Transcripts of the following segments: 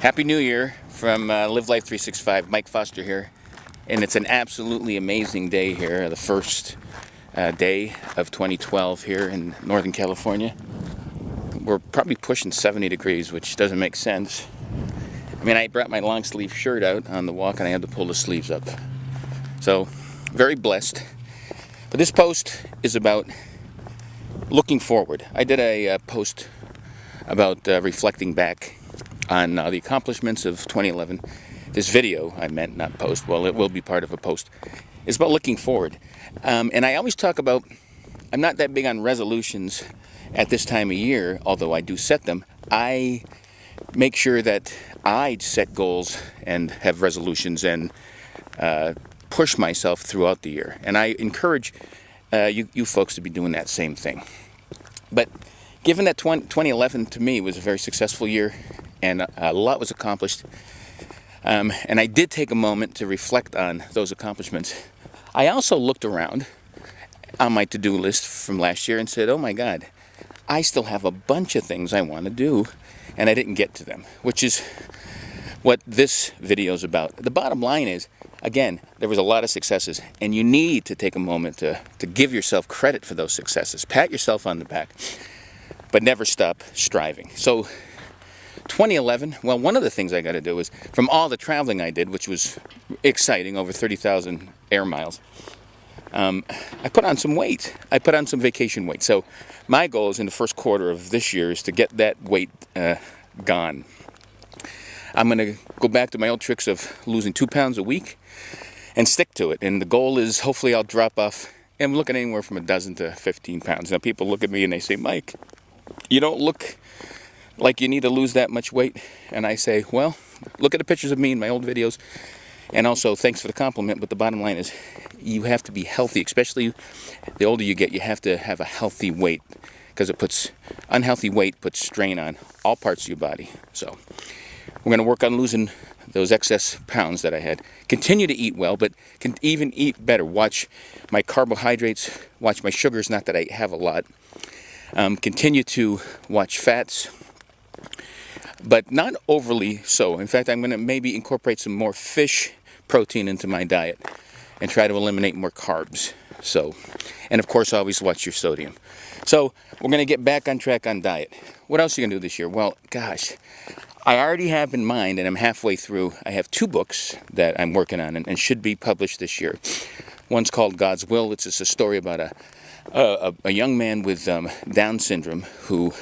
Happy New Year from Live Life 365. Mike Foster here, and it's an absolutely amazing day here, the first day of 2012 here in Northern California. We're probably pushing 70 degrees, which doesn't make sense. I mean, I brought my long sleeve shirt out on the walk and I had to pull the sleeves up. So, very blessed. But this post is about looking forward. I did a post about reflecting back on the accomplishments of 2011. This video, I meant, not post, well, it will be part of a post, is about looking forward. And I always talk about, I'm not that big on resolutions at this time of year, although I do set them. I make sure that I set goals and have resolutions and push myself throughout the year. And I encourage you folks to be doing that same thing. But given that 2011 to me was a very successful year, and a lot was accomplished, and I did take a moment to reflect on those accomplishments. I also looked around on my to-do list from last year and said, oh my God, I still have a bunch of things I want to do, and I didn't get to them, which is what this video is about. The bottom line is, again, there was a lot of successes, and you need to take a moment to give yourself credit for those successes. Pat yourself on the back, but never stop striving. So 2011, well, one of the things I got to do is, from all the traveling I did, which was exciting, over 30,000 air miles, I put on some weight. I put on some vacation weight. So my goal is in the first quarter of this year is to get that weight gone. I'm going to go back to my old tricks of losing 2 pounds a week and stick to it. And the goal is hopefully I'll drop off, I'm looking anywhere from a dozen to 15 pounds. Now people look at me and they say, Mike, you don't look like you need to lose that much weight. And I say, well, look at the pictures of me in my old videos. And also, thanks for the compliment, but the bottom line is you have to be healthy, especially the older you get. You have to have a healthy weight, because unhealthy weight puts strain on all parts of your body. So we're going to work on losing those excess pounds that I had. Continue to eat well, but can even eat better. Watch my carbohydrates, watch my sugars, not that I have a lot. Continue to watch fats, but not overly so. In fact, I'm going to maybe incorporate some more fish protein into my diet and try to eliminate more carbs. So, and of course, always watch your sodium. So we're going to get back on track on diet. What else are you going to do this year? Well, gosh, I already have in mind, and I'm halfway through, I have 2 books that I'm working on and should be published this year. One's called God's Will. It's just a story about a young man with Down syndrome who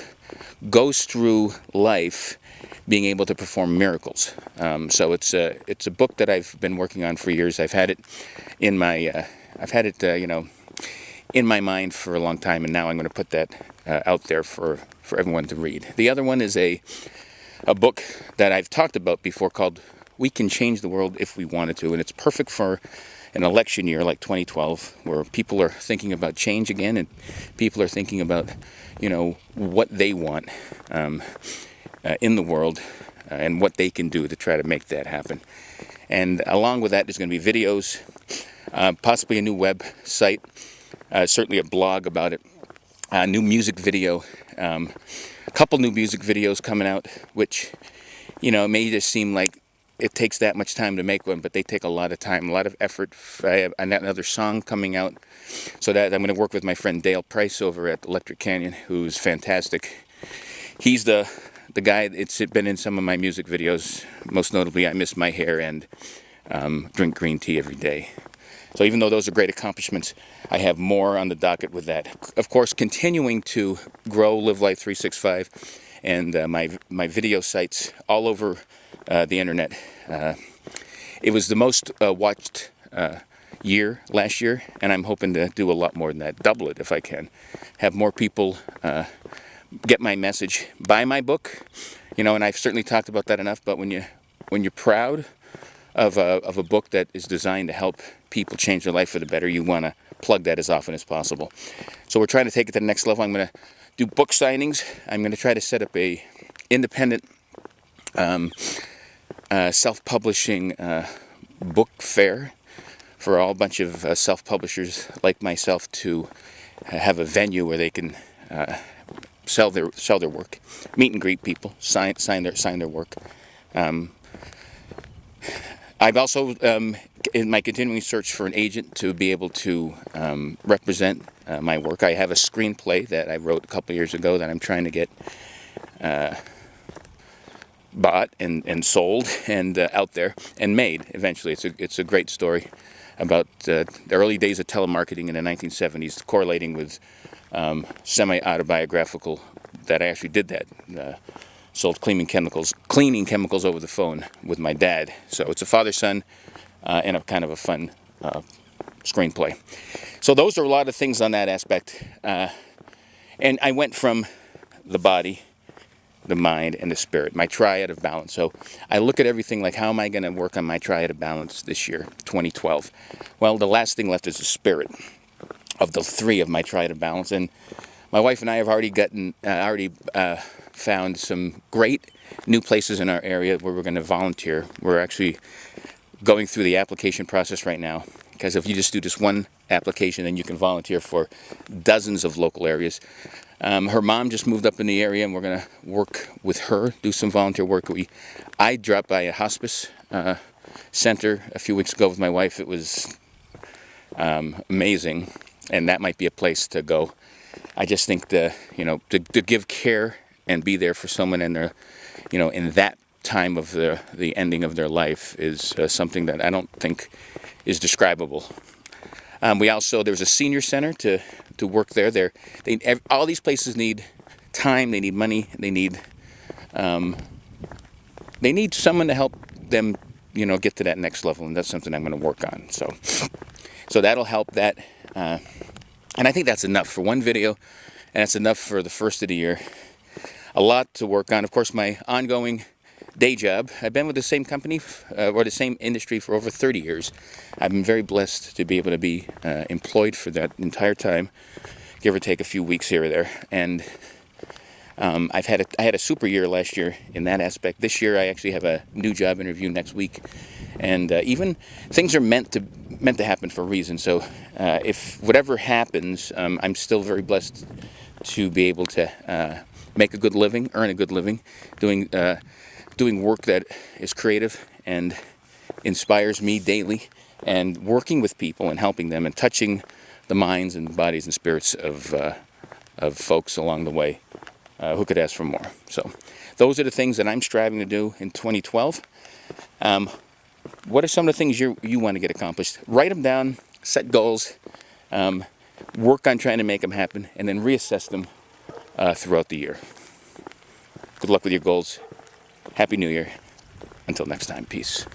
goes through life being able to perform miracles. So it's a book that I've been working on for years. I've had it in my in my mind for a long time, and now I'm going to put that out there for everyone to read. The other one is a book that I've talked about before called We Can Change the World If We Wanted To, and it's perfect for an election year like 2012, where people are thinking about change again, and people are thinking about, what they want in the world and what they can do to try to make that happen. And along with that, there's going to be videos, possibly a new website, certainly a blog about it, a new music video, a couple new music videos coming out, which, it may just seem like it takes that much time to make one, but they take a lot of time, a lot of effort. I have another song coming out, so that I'm going to work with my friend Dale Price over at Electric Canyon, who's fantastic. He's the guy that's been in some of my music videos, most notably I Miss My Hair and Drink Green Tea Every Day. So even though those are great accomplishments, I have more on the docket with that. Of course, continuing to grow Live Life 365 and my video sites all over the internet. It was the most watched year last year, and I'm hoping to do a lot more than that, double it if I can. Have more people get my message, buy my book, and I've certainly talked about that enough, but when you're proud of a book that is designed to help people change their life for the better, you want to plug that as often as possible. So we're trying to take it to the next level. I'm going to do book signings. I'm going to try to set up a independent self-publishing book fair for a bunch of self-publishers like myself to have a venue where they can sell their work, meet and greet people, sign their work, I've also, in my continuing search for an agent to be able to represent my work, I have a screenplay that I wrote a couple years ago that I'm trying to get bought and sold and out there and made eventually. It's a great story about the early days of telemarketing in the 1970s, correlating with semi-autobiographical that I actually did that. Sold cleaning chemicals over the phone with my dad. So it's a father-son and a kind of a fun screenplay. So those are a lot of things on that aspect. And I went from the body, the mind, and the spirit, my triad of balance. So I look at everything like, how am I going to work on my triad of balance this year, 2012? Well, the last thing left is the spirit of the three of my triad of balance. And my wife and I have already found some great new places in our area where we're going to volunteer. We're actually going through the application process right now, because if you just do this one application, then you can volunteer for dozens of local areas. Her mom just moved up in the area, and we're going to work with her, do some volunteer work. I dropped by a hospice center a few weeks ago with my wife. It was amazing, and that might be a place to go. I just think to give care and be there for someone in their, in that time of the ending of their life is something that I don't think is describable. There's a senior center to work there. All these places need time, they need money, they need someone to help them, get to that next level, and that's something I'm going to work on. So that'll help that, and I think that's enough for one video, and that's enough for the first of the year. A lot to work on. Of course, my ongoing day job. I've been with the same company or the same industry for over 30 years. I've been very blessed to be able to be employed for that entire time, give or take a few weeks here or there. And I had a super year last year in that aspect. This year, I actually have a new job interview next week, and even things are meant to happen for a reason. So if whatever happens, I'm still very blessed to be able to make a good living, earn a good living, doing work that is creative and inspires me daily, and working with people and helping them and touching the minds and bodies and spirits of folks along the way. Who could ask for more? So those are the things that I'm striving to do in 2012. What are some of the things you want to get accomplished? Write them down, set goals, work on trying to make them happen, and then reassess them throughout the year. Good luck with your goals. Happy New Year. Until next time, peace.